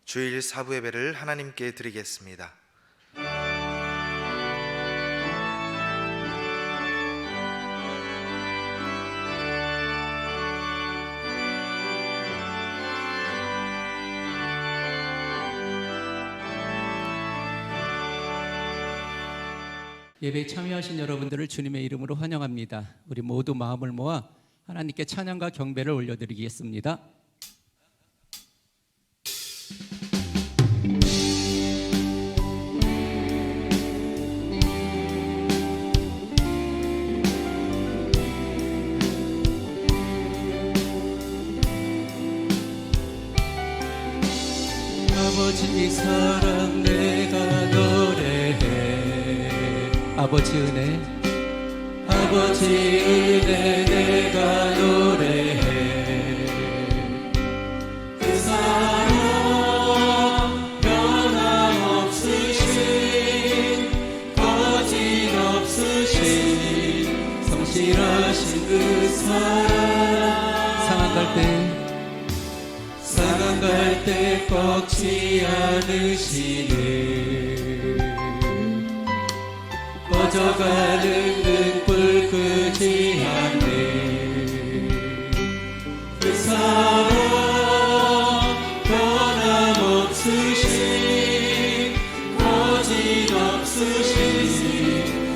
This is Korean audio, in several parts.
주일 사부 예배를 하나님께 드리겠습니다. 예배에 참여하신 여러분들을 주님의 이름으로 환영합니다. 우리 모두 마음을 모아 하나님께 찬양과 경배를 올려드리겠습니다. 아버지 사랑 내가 노래해, 아버지 은혜, 아버지 은혜 내가 노래해. 그 사랑 변함없으신, 거짓없으신, 성실하신 그 사랑. 상한 갈 때 꺾지 않으시네. 꺼져가는 등불 끄지 않네. 그 사랑 변함없으신, 거짓없으신,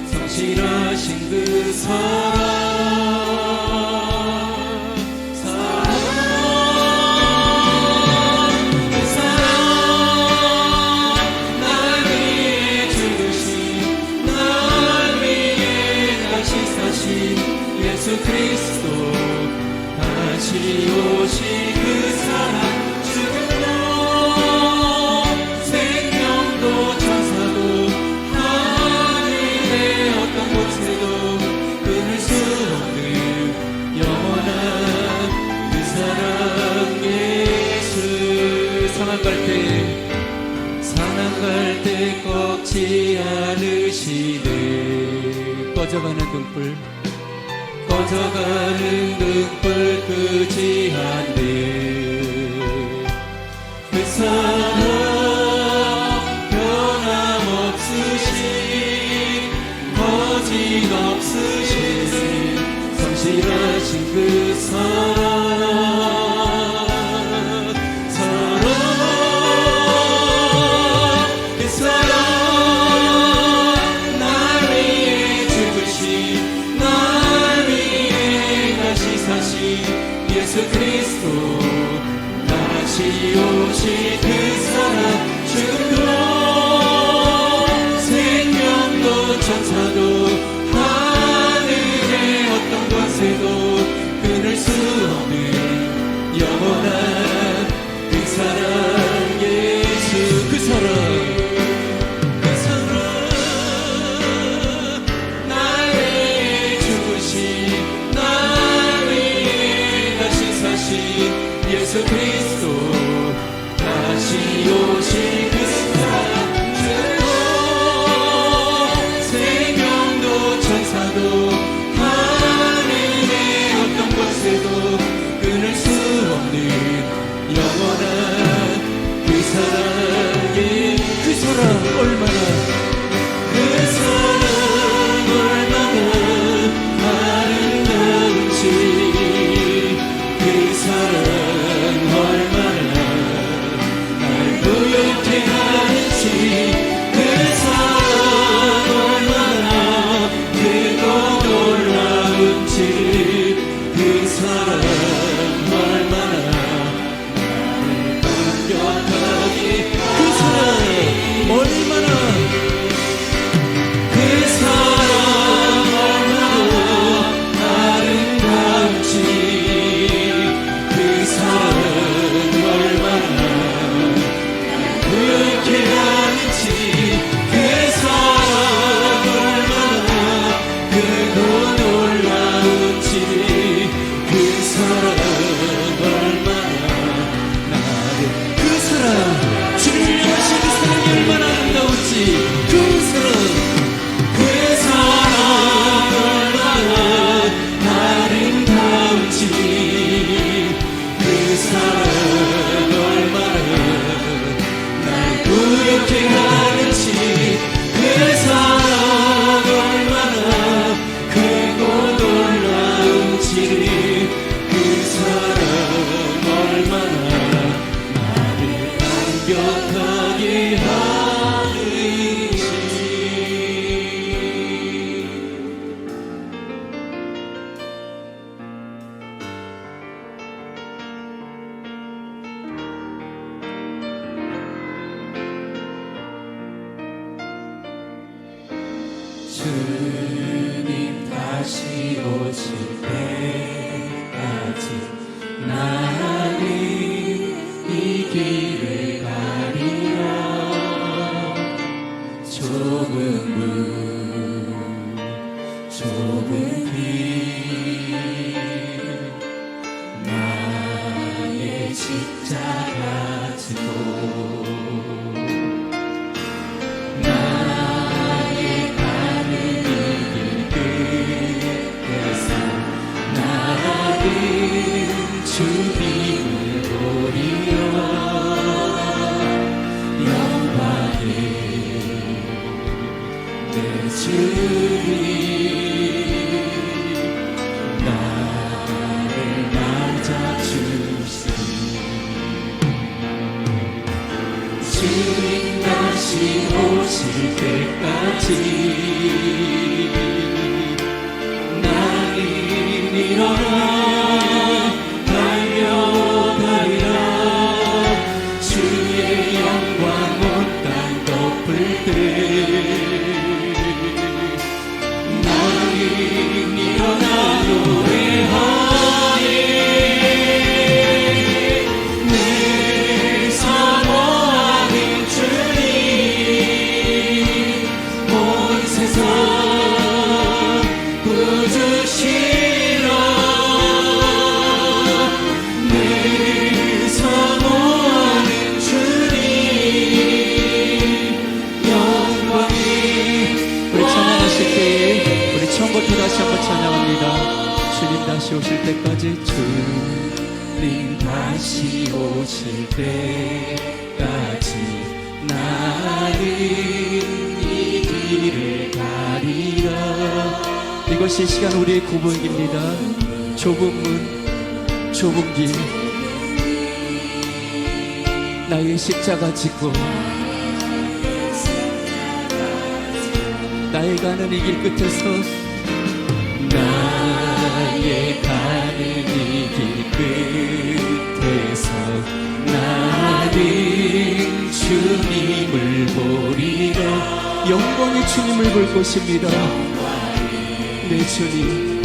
성실하신 그 사랑. 예수 그리스도 다시 오신 그 사랑, 죽음도 생명도 천사도 하늘의 어떤 곳에도 끊을 수 없는 영원한 그 사랑 예수. 상한 갈 때 꺾지 않으시네. 꺼져가는 등불 끄지 않네. 그 사랑 변함없으신, 거짓없으신, 성실하신 그 사랑. 예수 그리스도 다시 오신 그 사랑, 죽음도 생명도 천사도 하늘의 어떤 곳에도 끊을 수 없는 영원한 그 사랑 예수. 그 사랑 예수 그리스도 다시 오신 그 사랑, 죽음도 생명도 천사도 하늘의 어떤 곳에도 끊을 수 없는 영원한 그 사랑의 그 사랑 얼마나, 그 사랑 얼마나 아름다운지, 그 사랑 얼마나 날 부유케 하는지, 그 사랑 얼마나 크고 놀라운지, 그 사랑 얼마나 나를 감격하게, 그 사랑 얼마나 주님 다시 오실 때까지 나는 이 길을 가리라. 좁은 문 좁은 길 나의 십자가 지고 나의 가는 이 길 끝에서 나는 주님을 보리라. 영광의 내 주님 나를 맞아주시니 주님 다시 오실 때까지 나는 일어나 달려가리라. 주의 영광 온 땅 덮을 때 나는 일어나 노래하리. 늘 사모하는 주님 온 세상 구주시라. 늘 사모하는 주님 영광이. 우리 찬양하실 때에 우리 처음부터 다시 한번 찬양합니다. 주님 다시 오실 때까지 주님 다시 오실 때까지 나는 이 길을 가리라. 이것이 이 시간 우리의 고백입니다. 좁은 문 좁은 길 나의 십자가 지고 나의 가는 이 길 끝에서 나의 가는 이 길 끝에서 나는 주님을 보리라. 영광의 주님을 볼 것입니다. 내 주님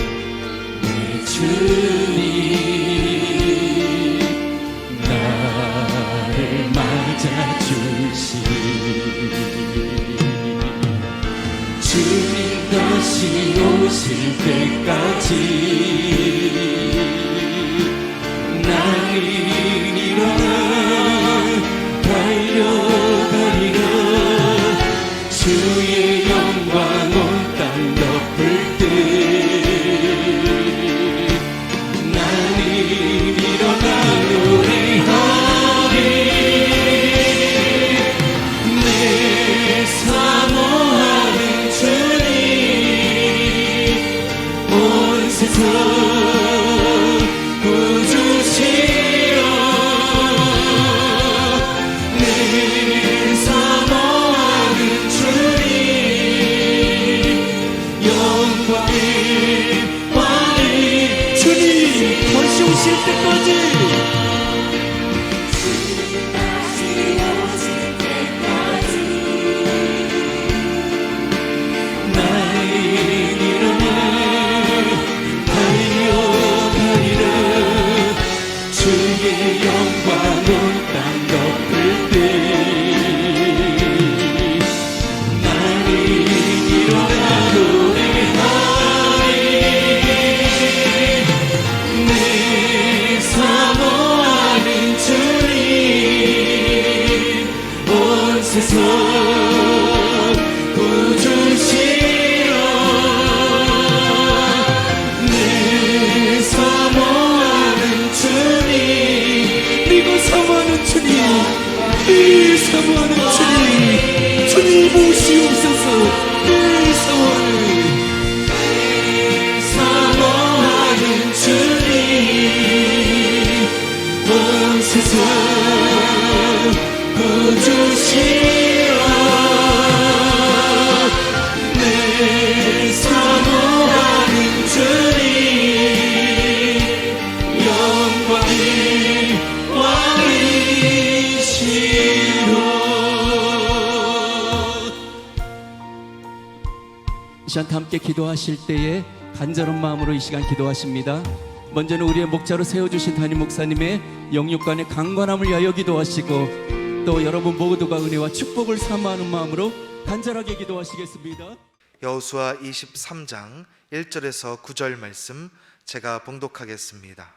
내 주님 나를 맞아주시니 주님 다시 오실 때까지 나는 일어나 달려가리라. 주의 영광 온 땅 덮을 때 나는 일어나 노래하리. 내 사모하는 주님 온 세상 구주시여. 늘 사모하는 주님 영광의 왕이. 주님 다시 오실 때까지 세상 구주시여. 늘 사모하는 주님 믿고 사모하는 주님 늘 사모하는 주님 주님 보시옵소서. 늘 사모하는 주님 온 세상 구주시여. 늘 사모하는 주님 영광의 왕이시여. 이 시간 함께 기도하실 때에 간절한 마음으로 이 시간 기도하십니다. 먼저는 우리의 목자로 세워주신 담임 목사님의 영육간의 강건함을 위하여 기도하시고, 또 여러분 모두가 은혜와 축복을 사모하는 마음으로 간절하게 기도하시겠습니다. 여호수아 23장 1절에서 9절 말씀 제가 봉독하겠습니다.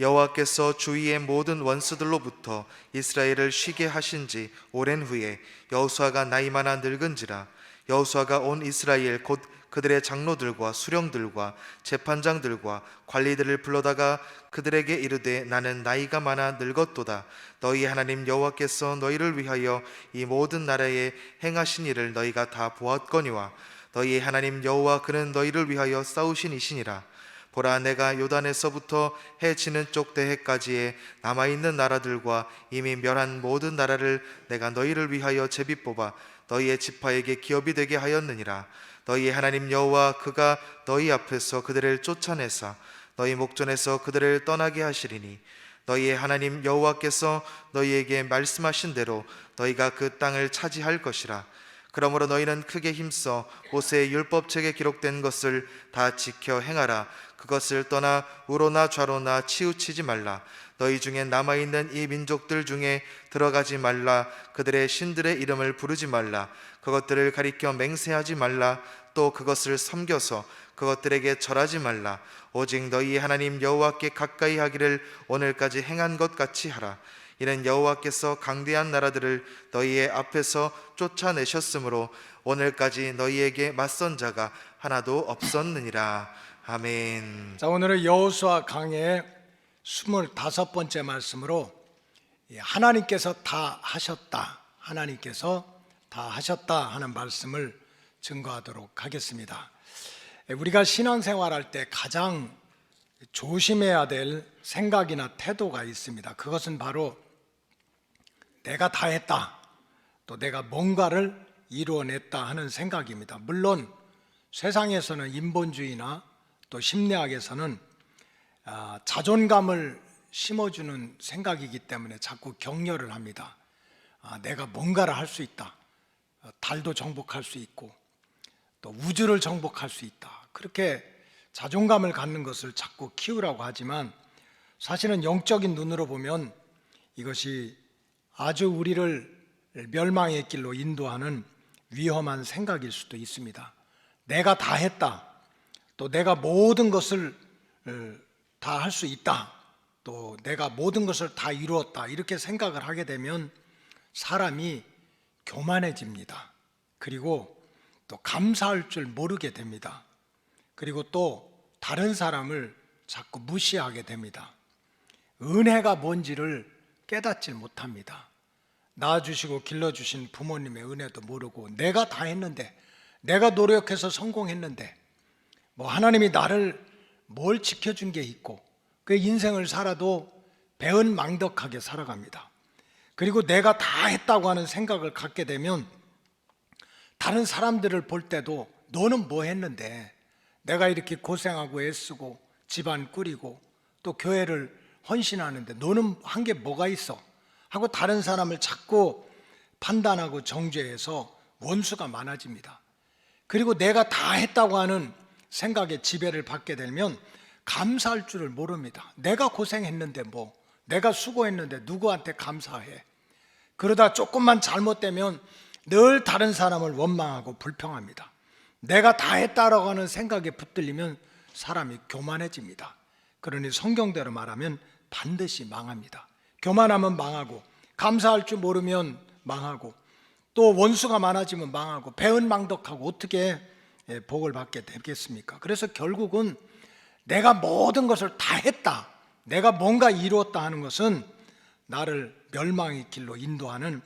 여호와께서 주위의 모든 원수들로부터 이스라엘을 쉬게 하신 지 오랜 후에 여호수아가 나이 많아 늙은지라, 여호수아가 온 이스라엘 곧 그들의 장로들과 수령들과 재판장들과 관리들을 불러다가 그들에게 이르되, 나는 나이가 많아 늙었도다. 너희 하나님 여호와께서 너희를 위하여 이 모든 나라에 행하신 일을 너희가 다 보았거니와 너희의 하나님 여호와 그는 너희를 위하여 싸우신 이시니라. 보라, 내가 요단에서부터 해 지는 쪽 대해까지의 남아있는 나라들과 이미 멸한 모든 나라를 내가 너희를 위하여 제비 뽑아 너희의 지파에게 기업이 되게 하였느니라. 너희의 하나님 여호와 그가 너희 앞에서 그들을 쫓아내사 너희 목전에서 그들을 떠나게 하시리니, 너희의 하나님 여호와께서 너희에게 말씀하신 대로 너희가 그 땅을 차지할 것이라. 그러므로 너희는 크게 힘써 모세의 율법책에 기록된 것을 다 지켜 행하라. 그것을 떠나 우로나 좌로나 치우치지 말라. 너희 중에 남아있는 이 민족들 중에 들어가지 말라. 그들의 신들의 이름을 부르지 말라. 그것들을 가리켜 맹세하지 말라. 또 그것을 섬겨서 그것들에게 절하지 말라. 오직 너희 하나님 여호와께 가까이 하기를 오늘까지 행한 것 같이 하라. 이는 여호와께서 강대한 나라들을 너희의 앞에서 쫓아내셨으므로 오늘까지 너희에게 맞선 자가 하나도 없었느니라. 아멘. 자, 오늘은 여호수아 강의 25번째 말씀으로 하나님께서 다 하셨다, 하나님께서 다 하셨다 하는 말씀을 증거하도록 하겠습니다. 우리가 신앙생활할 때 가장 조심해야 될 생각이나 태도가 있습니다. 그것은 바로 내가 다 했다, 또 내가 뭔가를 이루어냈다 하는 생각입니다. 물론 세상에서는 인본주의나 또 심리학에서는 자존감을 심어주는 생각이기 때문에 자꾸 격려를 합니다. 내가 뭔가를 할 수 있다, 달도 정복할 수 있고 또 우주를 정복할 수 있다, 그렇게 자존감을 갖는 것을 자꾸 키우라고 하지만, 사실은 영적인 눈으로 보면 이것이 아주 우리를 멸망의 길로 인도하는 위험한 생각일 수도 있습니다. 내가 다 했다, 또 내가 모든 것을 다 할 수 있다, 또 내가 모든 것을 다 이루었다, 이렇게 생각을 하게 되면 사람이 교만해집니다. 그리고 또 감사할 줄 모르게 됩니다. 그리고 또 다른 사람을 자꾸 무시하게 됩니다. 은혜가 뭔지를 깨닫지 못합니다. 낳아주시고 길러주신 부모님의 은혜도 모르고, 내가 다 했는데, 내가 노력해서 성공했는데, 뭐 하나님이 나를 뭘 지켜준 게 있고, 그 인생을 살아도 배은망덕하게 살아갑니다. 그리고 내가 다 했다고 하는 생각을 갖게 되면 다른 사람들을 볼 때도 너는 뭐 했는데, 내가 이렇게 고생하고 애쓰고 집안 꾸리고 또 교회를 헌신하는데 너는 한 게 뭐가 있어? 하고 다른 사람을 자꾸 판단하고 정죄해서 원수가 많아집니다. 그리고 내가 다 했다고 하는 생각에 지배를 받게 되면 감사할 줄을 모릅니다. 내가 고생했는데 뭐, 내가 수고했는데 누구한테 감사해? 그러다 조금만 잘못되면 늘 다른 사람을 원망하고 불평합니다. 내가 다 했다라고 하는 생각에 붙들리면 사람이 교만해집니다. 그러니 성경대로 말하면 반드시 망합니다. 교만하면 망하고, 감사할 줄 모르면 망하고, 또 원수가 많아지면 망하고, 배은망덕하고 어떻게 복을 받게 되겠습니까? 그래서 결국은 내가 모든 것을 다 했다, 내가 뭔가 이루었다 하는 것은 나를 멸망의 길로 인도하는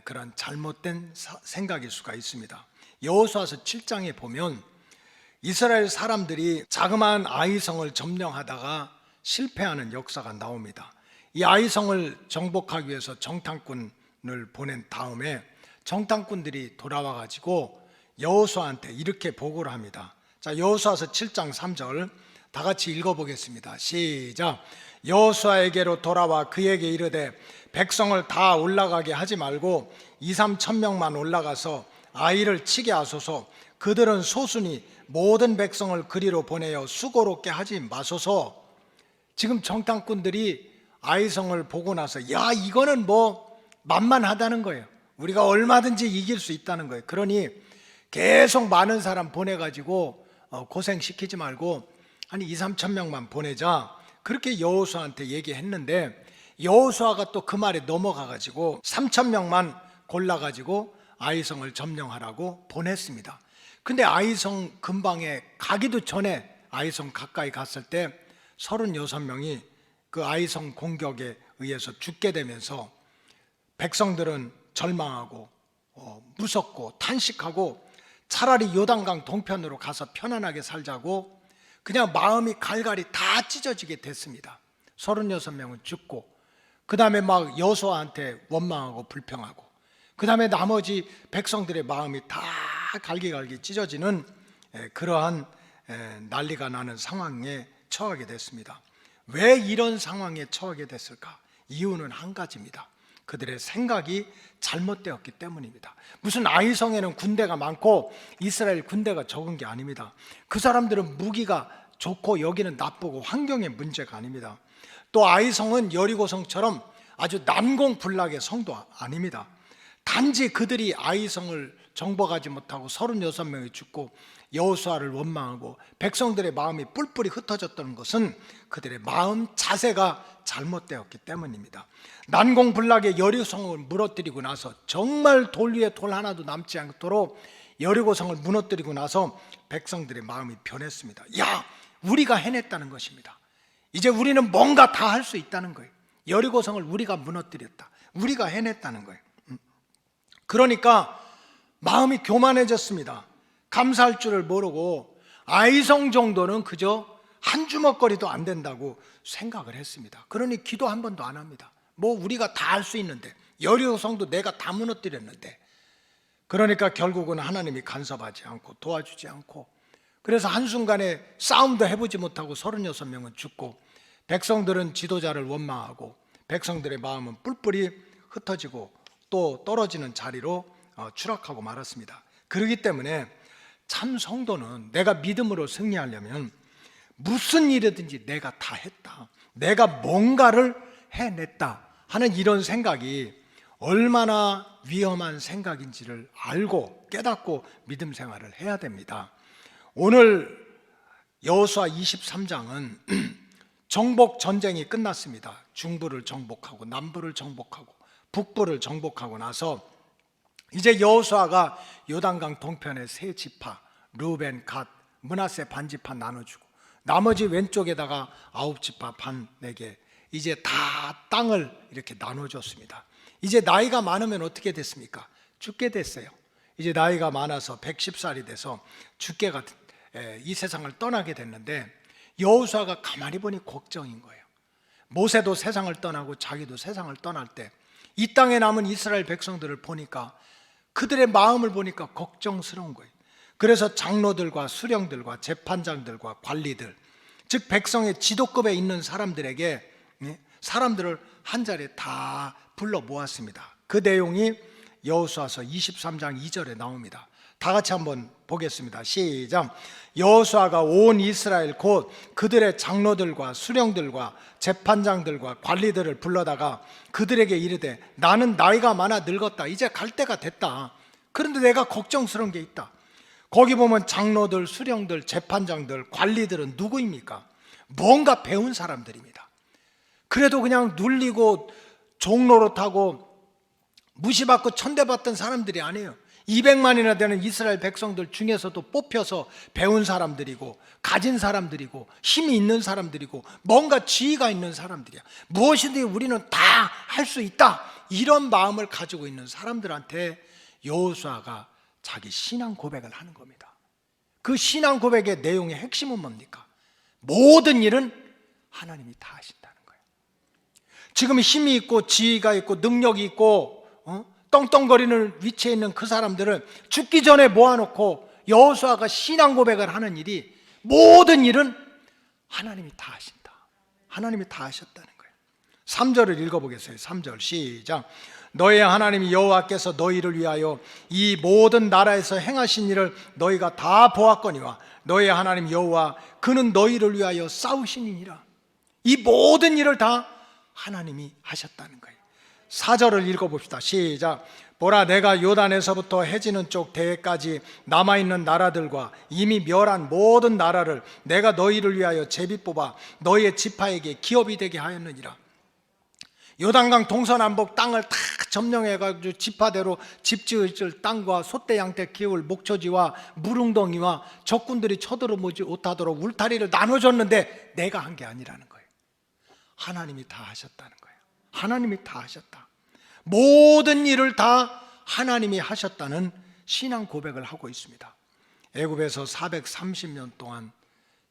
그런 잘못된 생각일 수가 있습니다. 여호수아서 7장에 보면 이스라엘 사람들이 자그마한 아이성을 점령하다가 실패하는 역사가 나옵니다. 이 아이성을 정복하기 위해서 정탐꾼을 보낸 다음에 정탐꾼들이 돌아와 가지고 여호수아한테 이렇게 보고를 합니다. 자, 여호수아서 7장 3절 다 같이 읽어보겠습니다. 시작. 여호수아에게로 돌아와 그에게 이르되, 백성을 다 올라가게 하지 말고 2-3천 명만 올라가서 아이를 치게 하소서. 그들은 소순이 모든 백성을 그리로 보내어 수고롭게 하지 마소서. 지금 정탐꾼들이 아이성을 보고 나서 야, 이거는 뭐 만만하다는 거예요. 우리가 얼마든지 이길 수 있다는 거예요. 그러니 계속 많은 사람 보내가지고 고생시키지 말고 한 2-3천 명만 보내자, 그렇게 여호수아한테 얘기했는데, 여호수아가 또 그 말에 넘어가가지고 3천 명만 골라가지고 아이성을 점령하라고 보냈습니다. 근데 아이성 근방에 가기도 전에 아이성 가까이 갔을 때 36명이 그 아이성 공격에 의해서 죽게 되면서 백성들은 절망하고 무섭고 탄식하고 차라리 요단강 동편으로 가서 편안하게 살자고 그냥 마음이 갈갈이 다 찢어지게 됐습니다. 36명은 죽고, 그 다음에 막 여호수아한테 원망하고 불평하고, 그 다음에 나머지 백성들의 마음이 다 갈기갈기 찢어지는 그러한 난리가 나는 상황에 처하게 됐습니다. 왜 이런 상황에 처하게 됐을까? 이유는 한 가지입니다. 그들의 생각이 잘못되었기 때문입니다. 무슨 아이성에는 군대가 많고 이스라엘 군대가 적은 게 아닙니다. 그 사람들은 무기가 좋고 여기는 나쁘고 환경의 문제가 아닙니다. 또 아이성은 여리고성처럼 아주 난공불락의 성도 아닙니다. 단지 그들이 아이성을 정복하지 못하고 36명이 죽고 여호수아를 원망하고 백성들의 마음이 뿔뿔이 흩어졌던 것은 그들의 마음 자세가 잘못되었기 때문입니다. 난공불락의 여리고성을 무너뜨리고 나서, 정말 돌 위에 돌 하나도 남지 않도록 여리고성을 무너뜨리고 나서 백성들의 마음이 변했습니다. 야, 우리가 해냈다는 것입니다. 이제 우리는 뭔가 다 할 수 있다는 거예요. 여리고성을 우리가 무너뜨렸다, 우리가 해냈다는 거예요. 그러니까 마음이 교만해졌습니다. 감사할 줄을 모르고 아이성 정도는 그저 한 주먹거리도 안 된다고 생각을 했습니다. 그러니 기도 한 번도 안 합니다. 뭐 우리가 다 할 수 있는데, 여리고성도 내가 다 무너뜨렸는데. 그러니까 결국은 하나님이 간섭하지 않고 도와주지 않고, 그래서 한순간에 싸움도 해보지 못하고 36명은 죽고, 백성들은 지도자를 원망하고 백성들의 마음은 뿔뿔이 흩어지고 또 떨어지는 자리로 추락하고 말았습니다. 그렇기 때문에 참 성도는 내가 믿음으로 승리하려면 무슨 일이든지 내가 다 했다, 내가 뭔가를 해냈다 하는 이런 생각이 얼마나 위험한 생각인지를 알고 깨닫고 믿음 생활을 해야 됩니다. 오늘 여호수아 23장은 정복 전쟁이 끝났습니다. 중부를 정복하고 남부를 정복하고 북부를 정복하고 나서 이제 여호수아가 요단강 동편의 세 지파 르우벤, 갓, 므낫세 반지파 나눠주고 나머지 왼쪽에다가 9지파 반 4개, 이제 다 땅을 이렇게 나눠줬습니다. 이제 나이가 많으면 어떻게 됐습니까? 죽게 됐어요. 이제 나이가 많아서 110살이 돼서 죽게가 이 세상을 떠나게 됐는데, 여호수아가 가만히 보니 걱정인 거예요. 모세도 세상을 떠나고 자기도 세상을 떠날 때 이 땅에 남은 이스라엘 백성들을 보니까, 그들의 마음을 보니까 걱정스러운 거예요. 그래서 장로들과 수령들과 재판장들과 관리들, 즉 백성의 지도급에 있는 사람들에게 사람들을 한 자리에 다 불러 모았습니다. 그 내용이 여호수아서 23장 2절에 나옵니다. 다 같이 한번 보겠습니다. 시작. 여호수아가 온 이스라엘 곧 그들의 장로들과 수령들과 재판장들과 관리들을 불러다가 그들에게 이르되, 나는 나이가 많아 늙었다, 이제 갈 때가 됐다. 그런데 내가 걱정스러운 게 있다. 거기 보면 장로들, 수령들, 재판장들, 관리들은 누구입니까? 뭔가 배운 사람들입니다. 그래도 그냥 눌리고 종노릇하고 무시받고 천대받던 사람들이 아니에요. 200만이나 되는 이스라엘 백성들 중에서도 뽑혀서 배운 사람들이고 가진 사람들이고 힘이 있는 사람들이고 뭔가 지위가 있는 사람들이야. 무엇이든지 우리는 다 할 수 있다, 이런 마음을 가지고 있는 사람들한테 여호수아가 자기 신앙 고백을 하는 겁니다. 그 신앙 고백의 내용의 핵심은 뭡니까? 모든 일은 하나님이 다 하신다는 거예요. 지금 힘이 있고 지위가 있고 능력이 있고 떵떵거리는 위치에 있는 그 사람들을 죽기 전에 모아놓고 여호수아가 신앙 고백을 하는 일이, 모든 일은 하나님이 다 하신다, 하나님이 다 하셨다는 거예요. 3절을 읽어보겠어요. 3절 시작. 너의 하나님 여호와께서 너희를 위하여 이 모든 나라에서 행하신 일을 너희가 다 보았거니와 너의 하나님 여호와 그는 너희를 위하여 싸우시니라. 이 모든 일을 다 하나님이 하셨다는 거예요. 4절을 읽어봅시다. 시작. 보라, 내가 요단에서부터 해지는 쪽 대해까지 남아있는 나라들과 이미 멸한 모든 나라를 내가 너희를 위하여 제비 뽑아 너희의 지파에게 기업이 되게 하였느니라. 요단강 동서남북 땅을 다 점령해가지고 지파대로 집 지을 땅과 소떼 양떼 키울 목초지와 물웅덩이와 적군들이 쳐들어오지 못하도록 울타리를 나눠줬는데 내가 한 게 아니라는 거예요. 하나님이 다 하셨다는 거예요. 하나님이 다 하셨다. 모든 일을 다 하나님이 하셨다는 신앙 고백을 하고 있습니다. 애굽에서 430년 동안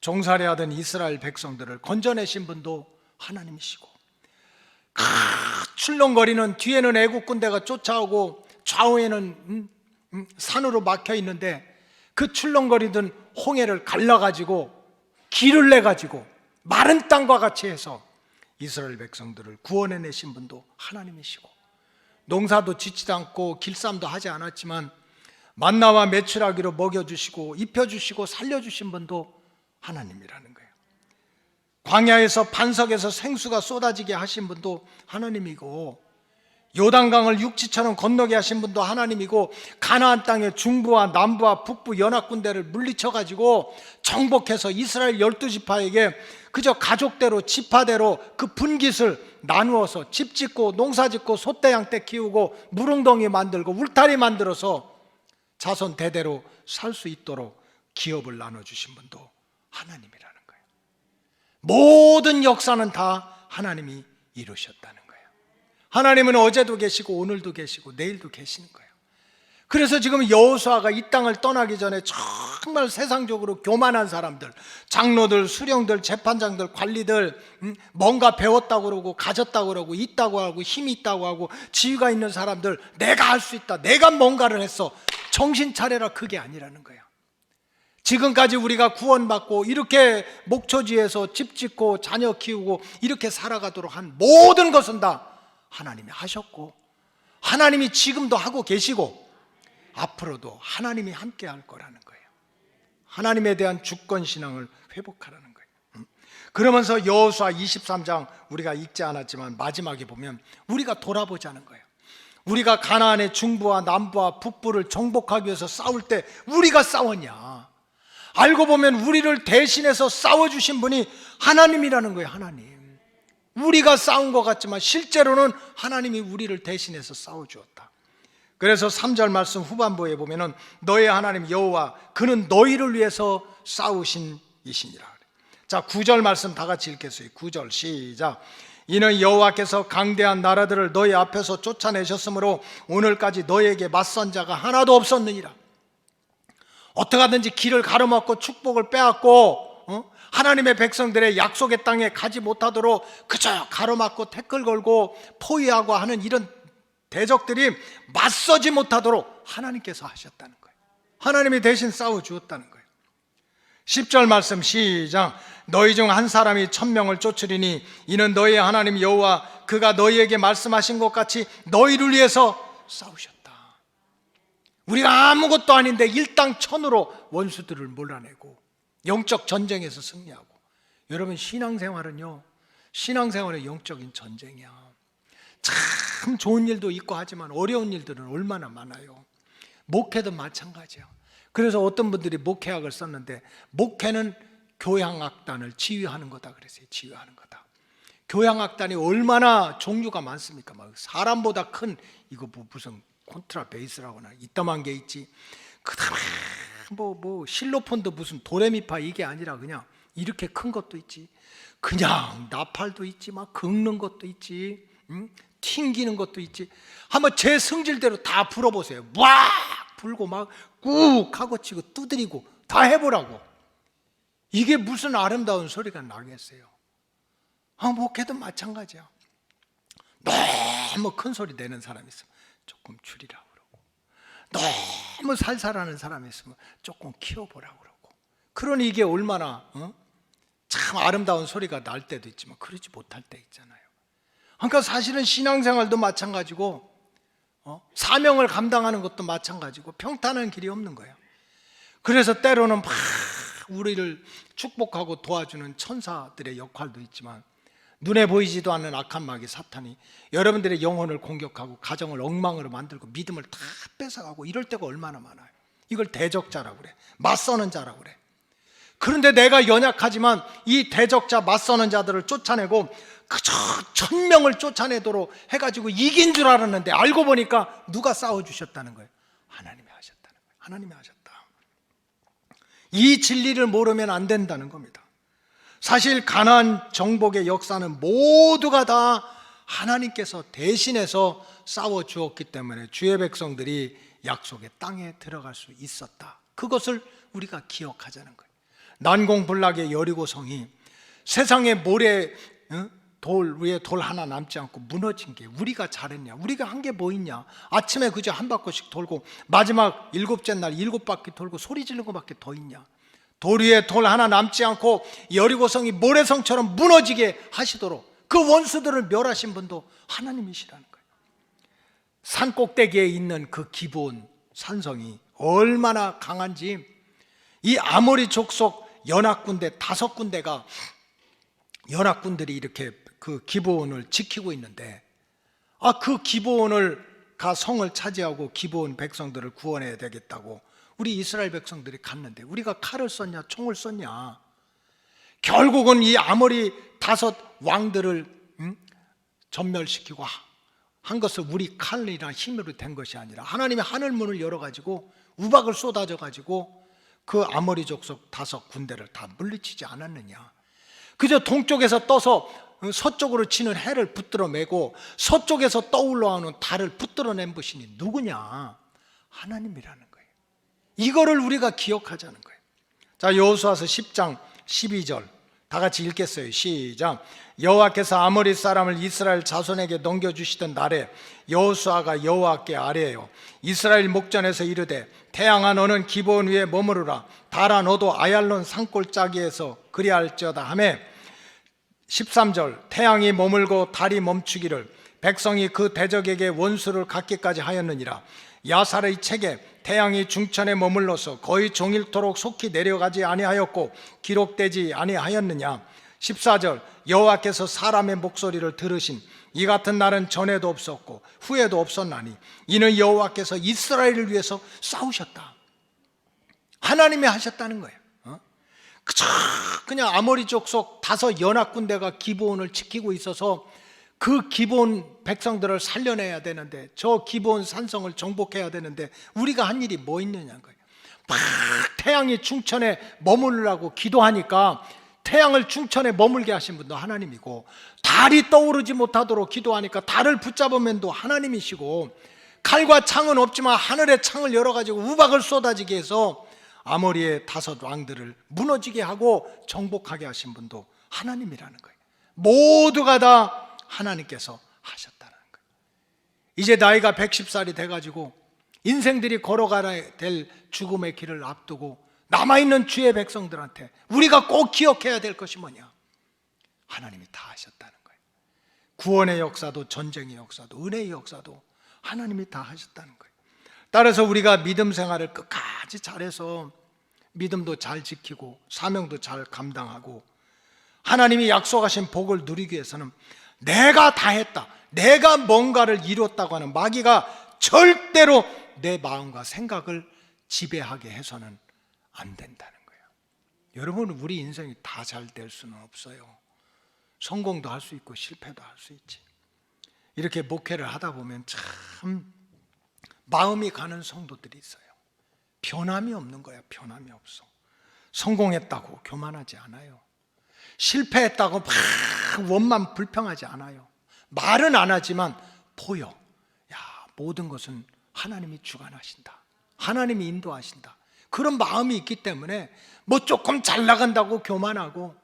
종살이하던 이스라엘 백성들을 건져내신 분도 하나님이시고, 출렁거리는 뒤에는 애국 군대가 쫓아오고 좌우에는 산으로 막혀 있는데 그 출렁거리던 홍해를 갈라가지고 길을 내가지고 마른 땅과 같이 해서 이스라엘 백성들을 구원해내신 분도 하나님이시고, 농사도 짓지도 않고 길쌈도 하지 않았지만 만나와 메추라기로 먹여주시고 입혀주시고 살려주신 분도 하나님이라는 거예요. 광야에서 반석에서 생수가 쏟아지게 하신 분도 하나님이고, 요단강을 육지처럼 건너게 하신 분도 하나님이고, 가나안 땅의 중부와 남부와 북부 연합군대를 물리쳐가지고 정복해서 이스라엘 12지파에게 그저 가족대로 지파대로 그 분깃을 나누어서 집 짓고 농사 짓고 소떼 양떼 키우고 물웅덩이 만들고 울타리 만들어서 자손 대대로 살 수 있도록 기업을 나눠주신 분도 하나님이라는 거예요. 모든 역사는 다 하나님이 이루셨다는 거예요. 하나님은 어제도 계시고 오늘도 계시고 내일도 계시는 거예요. 그래서 지금 여호수아가 이 땅을 떠나기 전에 정말 세상적으로 교만한 사람들, 장로들, 수령들, 재판장들, 관리들, 뭔가 배웠다고 그러고 가졌다고 그러고 있다고 하고 힘이 있다고 하고 지위가 있는 사람들, 내가 할 수 있다, 내가 뭔가를 했어, 정신 차려라, 그게 아니라는 거예요. 지금까지 우리가 구원받고 이렇게 목초지에서 집 짓고 자녀 키우고 이렇게 살아가도록 한 모든 것은 다 하나님이 하셨고, 하나님이 지금도 하고 계시고 앞으로도 하나님이 함께 할 거라는 거예요. 하나님에 대한 주권 신앙을 회복하라는 거예요. 그러면서 여호수아 23장 우리가 읽지 않았지만 마지막에 보면 우리가 돌아보자는 거예요. 우리가 가나안의 중부와 남부와 북부를 정복하기 위해서 싸울 때 우리가 싸웠냐? 알고 보면 우리를 대신해서 싸워주신 분이 하나님이라는 거예요. 하나님. 우리가 싸운 것 같지만 실제로는 하나님이 우리를 대신해서 싸워주었다. 그래서 3절 말씀 후반부에 보면은 너의 하나님 여호와 그는 너희를 위해서 싸우신 이시니라. 자, 9절 말씀 다 같이 읽겠어요. 9절 시작. 이는 여호와께서 강대한 나라들을 너희 앞에서 쫓아내셨으므로 오늘까지 너희에게 맞선 자가 하나도 없었느니라. 어떻게 하든지 길을 가로막고 축복을 빼앗고 하나님의 백성들의 약속의 땅에 가지 못하도록 그저 가로막고 태클 걸고 포위하고 하는 이런 대적들이 맞서지 못하도록 하나님께서 하셨다는 거예요. 하나님이 대신 싸워주었다는 거예요. 10절 말씀 시작. 너희 중 한 사람이 1000명을 쫓으리니 이는 너희 하나님 여호와 그가 너희에게 말씀하신 것 같이 너희를 위해서 싸우셨다. 우리가 아무것도 아닌데 일당 1000으로 원수들을 몰아내고 영적 전쟁에서 승리하고. 여러분, 신앙생활은요, 신앙생활의 영적인 전쟁이야. 참 좋은 일도 있고 하지만 어려운 일들은 얼마나 많아요. 목회도 마찬가지야. 그래서 어떤 분들이 목회학을 썼는데 목회는 교향악단을 지휘하는 거다 그랬어요. 지휘하는 거다. 교향악단이 얼마나 종류가 많습니까? 막 사람보다 큰 이거 무슨 콘트라베이스라거나 이따만 게 있지. 그다음에 뭐 실로폰도 무슨 도레미파 이게 아니라 그냥 이렇게 큰 것도 있지. 그냥 나팔도 있지, 막 긁는 것도 있지, 튕기는 것도 있지. 한번 제 성질대로 다 불어보세요. 막 불고 막 꾹 하고 치고 두드리고 다 해보라고. 이게 무슨 아름다운 소리가 나겠어요? 목회도 마찬가지야. 너무 큰 소리 내는 사람이 있으면 조금 줄이라고 그러고, 너무 살살하는 사람이 있으면 조금 키워보라고 그러고. 그러니 이게 얼마나 참 아름다운 소리가 날 때도 있지만 그러지 못할 때 있잖아요. 그러니까 사실은 신앙생활도 마찬가지고 사명을 감당하는 것도 마찬가지고 평탄한 길이 없는 거예요. 그래서 때로는 막 우리를 축복하고 도와주는 천사들의 역할도 있지만 눈에 보이지도 않는 악한 마귀 사탄이 여러분들의 영혼을 공격하고 가정을 엉망으로 만들고 믿음을 다 뺏어가고 이럴 때가 얼마나 많아요. 이걸 대적자라고 그래. 맞서는 자라고 그래. 그런데 내가 연약하지만 이 대적자 맞서는 자들을 쫓아내고 그저 1000명을 쫓아내도록 해가지고 이긴 줄 알았는데 알고 보니까 누가 싸워주셨다는 거예요? 하나님이 하셨다는 거예요. 하나님이 하셨다. 이 진리를 모르면 안 된다는 겁니다. 사실 가나안 정복의 역사는 모두가 다 하나님께서 대신해서 싸워 주었기 때문에 주의 백성들이 약속의 땅에 들어갈 수 있었다. 그것을 우리가 기억하자는 거예요. 난공불락의 여리고성이 세상에 모래 돌 위에 돌 하나 남지 않고 무너진 게 우리가 잘했냐? 우리가 한 게 뭐 있냐? 아침에 그저 한 바퀴씩 돌고 마지막 7째 날 7바퀴 돌고 소리 지르는 것밖에 더 있냐? 돌 위에 돌 하나 남지 않고 여리고성이 모래성처럼 무너지게 하시도록 그 원수들을 멸하신 분도 하나님이시라는 거예요. 산 꼭대기에 있는 그 기브온 산성이 얼마나 강한지 이 아모리 족속 연합군대 5군데가 연합군들이 이렇게 그 기브온을 지키고 있는데 그 기브온을 가 성을 차지하고 기브온 백성들을 구원해야 되겠다고 우리 이스라엘 백성들이 갔는데 우리가 칼을 썼냐 총을 썼냐? 결국은 이 아모리 5 왕들을 전멸시키고 한 것을 우리 칼이나 힘으로 된 것이 아니라 하나님이 하늘 문을 열어가지고 우박을 쏟아져가지고 그 아모리 족속 5 군대를 다 물리치지 않았느냐? 그저 동쪽에서 떠서 서쪽으로 치는 해를 붙들어 매고 서쪽에서 떠올라오는 달을 붙들어 낸 분이 누구냐? 하나님이라는 거예요. 이거를 우리가 기억하자는 거예요. 자, 여호수아서 10장 12절 다 같이 읽겠어요. 시작. 여호와께서 아모리 사람을 이스라엘 자손에게 넘겨주시던 날에 여호수아가 여호와께 아뢰어 이스라엘 목전에서 이르되 태양아 너는 기브온 위에 머무르라 달아 너도 아얄론 산골짜기에서 그리할지어다 하매 13절 태양이 머물고 달이 멈추기를 백성이 그 대적에게 원수를 갖기까지 하였느니라. 야살의 책에 태양이 중천에 머물러서 거의 종일토록 속히 내려가지 아니하였고 기록되지 아니하였느냐. 14절 여호와께서 사람의 목소리를 들으신 이 같은 날은 전에도 없었고 후에도 없었나니 이는 여호와께서 이스라엘을 위해서 싸우셨다. 하나님이 하셨다는 거예요. 그냥 아모리 족속 5 연합군대가 기브온을 지키고 있어서 그 기브온 백성들을 살려내야 되는데 저 기브온 산성을 정복해야 되는데 우리가 한 일이 뭐 있느냐는 거예요. 막 태양이 중천에 머무르라고 기도하니까 태양을 중천에 머물게 하신 분도 하나님이고 달이 떠오르지 못하도록 기도하니까 달을 붙잡으면 또 하나님이시고 칼과 창은 없지만 하늘의 창을 열어가지고 우박을 쏟아지게 해서 아모리의 5 왕들을 무너지게 하고 정복하게 하신 분도 하나님이라는 거예요. 모두가 다 하나님께서 하셨다는 거예요. 이제 나이가 110살이 돼가지고 인생들이 걸어가야 될 죽음의 길을 앞두고 남아있는 주의 백성들한테 우리가 꼭 기억해야 될 것이 뭐냐? 하나님이 다 하셨다는 거예요. 구원의 역사도 전쟁의 역사도 은혜의 역사도 하나님이 다 하셨다는 거예요. 따라서 우리가 믿음 생활을 끝까지 잘해서 믿음도 잘 지키고 사명도 잘 감당하고 하나님이 약속하신 복을 누리기 위해서는 내가 다 했다, 내가 뭔가를 이뤘다고 하는 마귀가 절대로 내 마음과 생각을 지배하게 해서는 안 된다는 거예요. 여러분, 우리 인생이 다 잘 될 수는 없어요. 성공도 할 수 있고 실패도 할 수 있지. 이렇게 목회를 하다 보면 참 마음이 가는 성도들이 있어요. 변함이 없는 거야. 변함이 없어. 성공했다고 교만하지 않아요. 실패했다고 막 원만 불평하지 않아요. 말은 안 하지만 보여. 야, 모든 것은 하나님이 주관하신다. 하나님이 인도하신다. 그런 마음이 있기 때문에 뭐 조금 잘 나간다고 교만하고